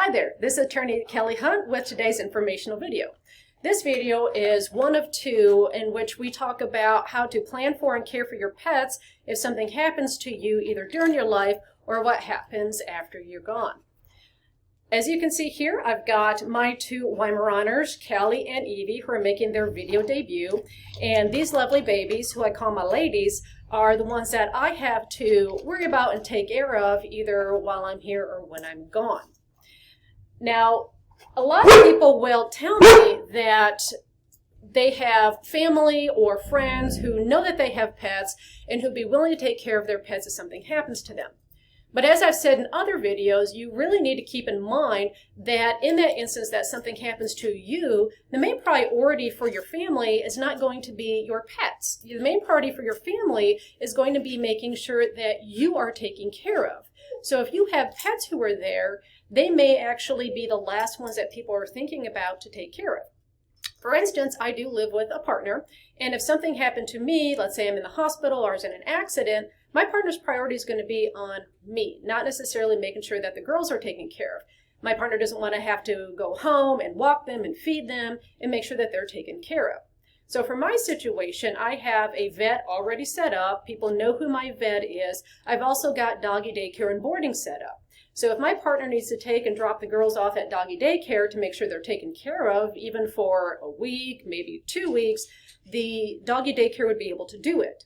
Hi there, this is Attorney Kelly Hunt with today's informational video. This video is one of two in which we talk about how to plan for and care for your pets if something happens to you either during your life or what happens after you're gone. As you can see here, I've got my two Weimaraners, Callie and Evie, who are making their video debut. And these lovely babies, who I call my ladies, are the ones that I have to worry about and take care of either while I'm here or when I'm gone. Now, a lot of people will tell me that they have family or friends who know that they have pets and who'd be willing to take care of their pets if something happens to them. But as I've said in other videos, you really need to keep in mind that in that instance that something happens to you, the main priority for your family is not going to be your pets. The main priority for your family is going to be making sure that you are taken care of. So if you have pets who are there, they may actually be the last ones that people are thinking about to take care of. For instance, I do live with a partner, and if something happened to me, let's say I'm in the hospital or I was in an accident, my partner's priority is going to be on me, not necessarily making sure that the girls are taken care of. My partner doesn't want to have to go home and walk them and feed them and make sure that they're taken care of. So for my situation, I have a vet already set up. People know who my vet is. I've also got doggy daycare and boarding set up. So if my partner needs to take and drop the girls off at doggy daycare to make sure they're taken care of, even for a week, maybe 2 weeks, the doggy daycare would be able to do it.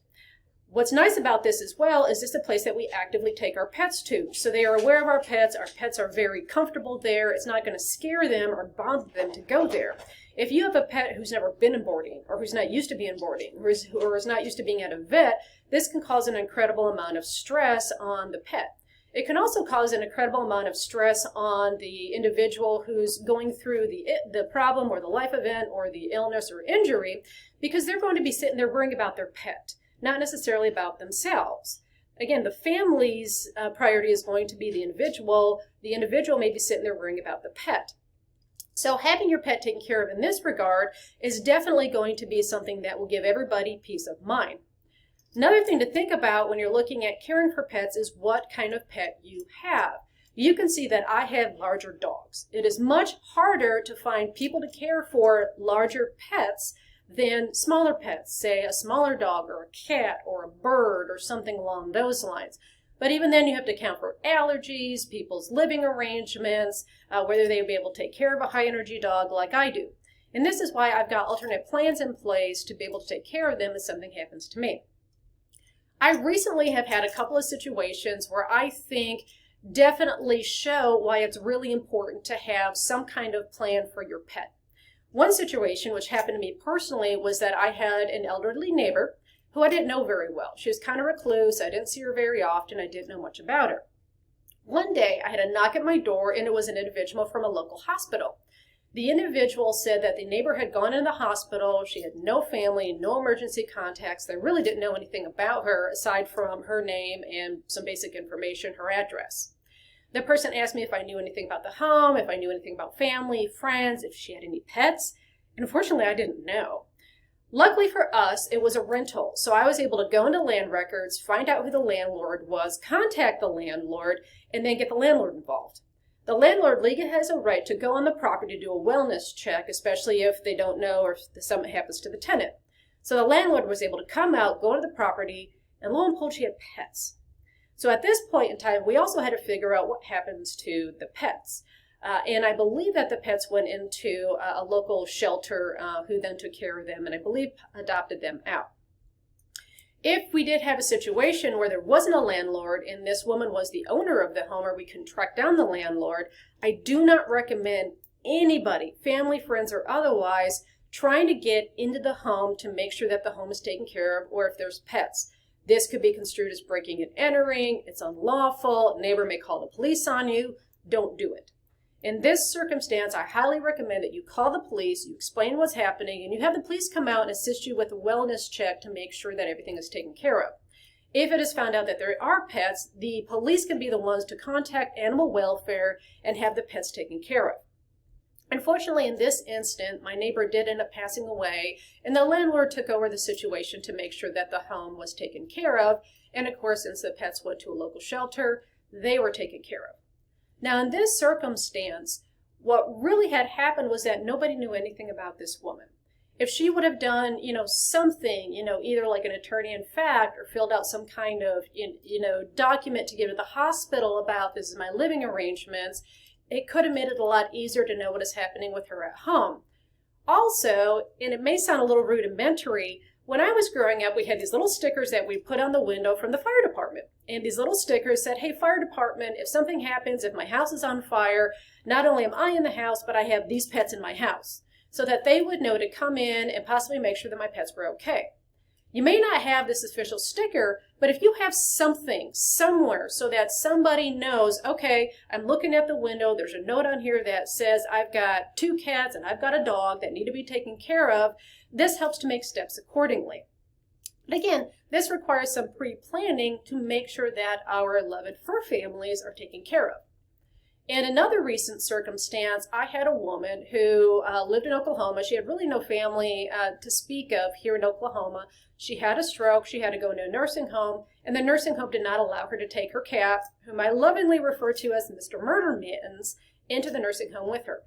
What's nice about this as well is it's a place that we actively take our pets to. So they are aware of our pets are very comfortable there. It's not going to scare them or bother them to go there. If you have a pet who's never been in boarding, or who's not used to being in boarding, or is not used to being at a vet, this can cause an incredible amount of stress on the pet. It can also cause an incredible amount of stress on the individual who's going through the problem or the life event or the illness or injury, because they're going to be sitting there worrying about their pet, not necessarily about themselves. Again, the family's priority is going to be the individual. The individual may be sitting there worrying about the pet. So having your pet taken care of in this regard is definitely going to be something that will give everybody peace of mind. Another thing to think about when you're looking at caring for pets is what kind of pet you have. You can see that I have larger dogs. It is much harder to find people to care for larger pets than smaller pets, say a smaller dog or a cat or a bird or something along those lines. But even then you have to account for allergies, people's living arrangements, whether they will be able to take care of a high energy dog like I do. And this is why I've got alternate plans in place to be able to take care of them if something happens to me. I recently have had a couple of situations where I think definitely show why it's really important to have some kind of plan for your pet. One situation, which happened to me personally, was that I had an elderly neighbor who I didn't know very well. She was kind of recluse. I didn't see her very often. I didn't know much about her. One day, I had a knock at my door, and it was an individual from a local hospital. The individual said that the neighbor had gone into the hospital. She had no family, no emergency contacts. They really didn't know anything about her aside from her name and some basic information, her address. The person asked me if I knew anything about the home, if I knew anything about family, friends, if she had any pets, and unfortunately I didn't know. Luckily for us, it was a rental, so I was able to go into land records, find out who the landlord was, contact the landlord, and then get the landlord involved. The landlord legally has a right to go on the property to do a wellness check, especially if they don't know or if something happens to the tenant. So the landlord was able to come out, go to the property, and lo and behold, she had pets. So at this point in time, we also had to figure out what happens to the pets. And I believe that the pets went into a local shelter who then took care of them and I believe adopted them out. If we did have a situation where there wasn't a landlord and this woman was the owner of the home or we can track down the landlord, I do not recommend anybody, family, friends, or otherwise, trying to get into the home to make sure that the home is taken care of or if there's pets. This could be construed as breaking and entering. It's unlawful. A neighbor may call the police on you. Don't do it. In this circumstance, I highly recommend that you call the police, you explain what's happening, and you have the police come out and assist you with a wellness check to make sure that everything is taken care of. If it is found out that there are pets, the police can be the ones to contact animal welfare and have the pets taken care of. Unfortunately, in this instant, my neighbor did end up passing away, and the landlord took over the situation to make sure that the home was taken care of. And of course, since the pets went to a local shelter, they were taken care of. Now, in this circumstance, what really had happened was that nobody knew anything about this woman. If she would have done, something, either like an attorney in fact or filled out some kind of, document to give to the hospital about this is my living arrangements, it could have made it a lot easier to know what is happening with her at home. Also, and it may sound a little rudimentary, when I was growing up, we had these little stickers that we put on the window from the fire department. And these little stickers said, hey, fire department, if something happens, if my house is on fire, not only am I in the house, but I have these pets in my house. So that they would know to come in and possibly make sure that my pets were okay. You may not have this official sticker, but if you have something somewhere so that somebody knows, okay, I'm looking at the window, there's a note on here that says I've got 2 cats and I've got a dog that need to be taken care of, this helps to make steps accordingly. But again, this requires some pre-planning to make sure that our beloved fur families are taken care of. In another recent circumstance, I had a woman who lived in Oklahoma. She had really no family to speak of here in Oklahoma. She had a stroke. She had to go into a nursing home, and the nursing home did not allow her to take her cat, whom I lovingly refer to as Mr. Murder Mittens, into the nursing home with her.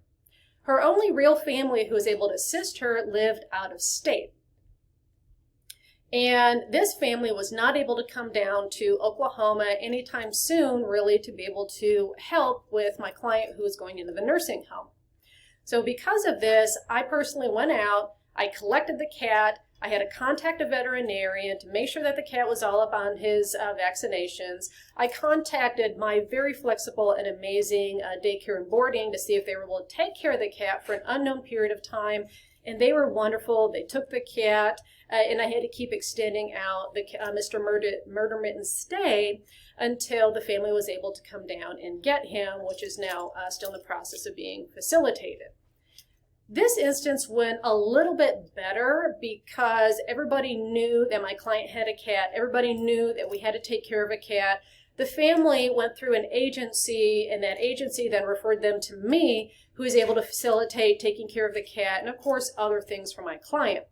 Her only real family who was able to assist her lived out of state. And this family was not able to come down to Oklahoma anytime soon, really, to be able to help with my client who was going into the nursing home. So because of this, I personally went out, I collected the cat, I had to contact a veterinarian to make sure that the cat was all up on his vaccinations. I contacted my very flexible and amazing daycare and boarding to see if they were able to take care of the cat for an unknown period of time. And they were wonderful. They took the cat, and I had to keep extending out the Mr. Murder Mitten's stay until the family was able to come down and get him, which is now still in the process of being facilitated. This instance went a little bit better because everybody knew that my client had a cat. Everybody knew that we had to take care of a cat. The family went through an agency, and that agency then referred them to me, who was able to facilitate taking care of the cat and, of course, other things for my client.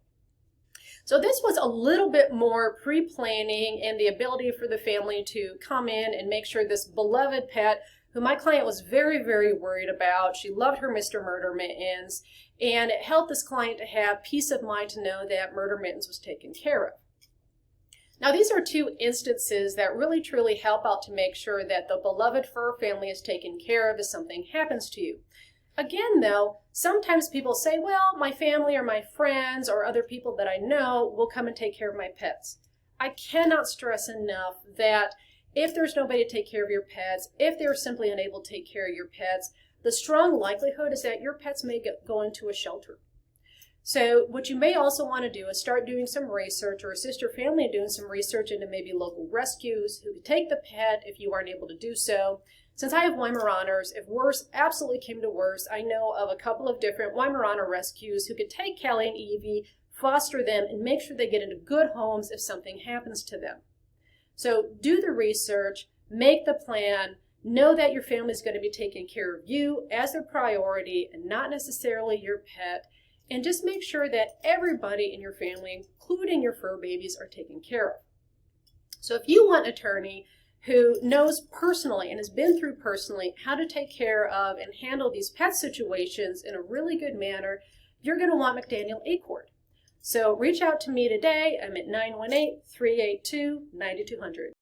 So this was a little bit more pre-planning and the ability for the family to come in and make sure this beloved pet, who my client was very, very worried about, she loved her Mr. Murder Mittens, and it helped this client to have peace of mind to know that Murder Mittens was taken care of. Now, these are 2 instances that really truly help out to make sure that the beloved fur family is taken care of if something happens to you. Again, though, sometimes people say, well, my family or my friends or other people that I know will come and take care of my pets. I cannot stress enough that if there's nobody to take care of your pets, if they're simply unable to take care of your pets, the strong likelihood is that your pets may go into a shelter. So what you may also want to do is start doing some research or assist your family in doing some research into maybe local rescues who could take the pet if you aren't able to do so. Since I have Weimaraners, if worse absolutely came to worse, I know of a couple of different Weimaraner rescues who could take Kelly and Evie, foster them, and make sure they get into good homes if something happens to them. So do the research, make the plan, know that your family is going to be taking care of you as their priority and not necessarily your pet, and just make sure that everybody in your family, including your fur babies, are taken care of. So if you want an attorney who knows personally and has been through personally how to take care of and handle these pet situations in a really good manner, you're going to want McDaniel Acord. So reach out to me today. I'm at 918-382-9200.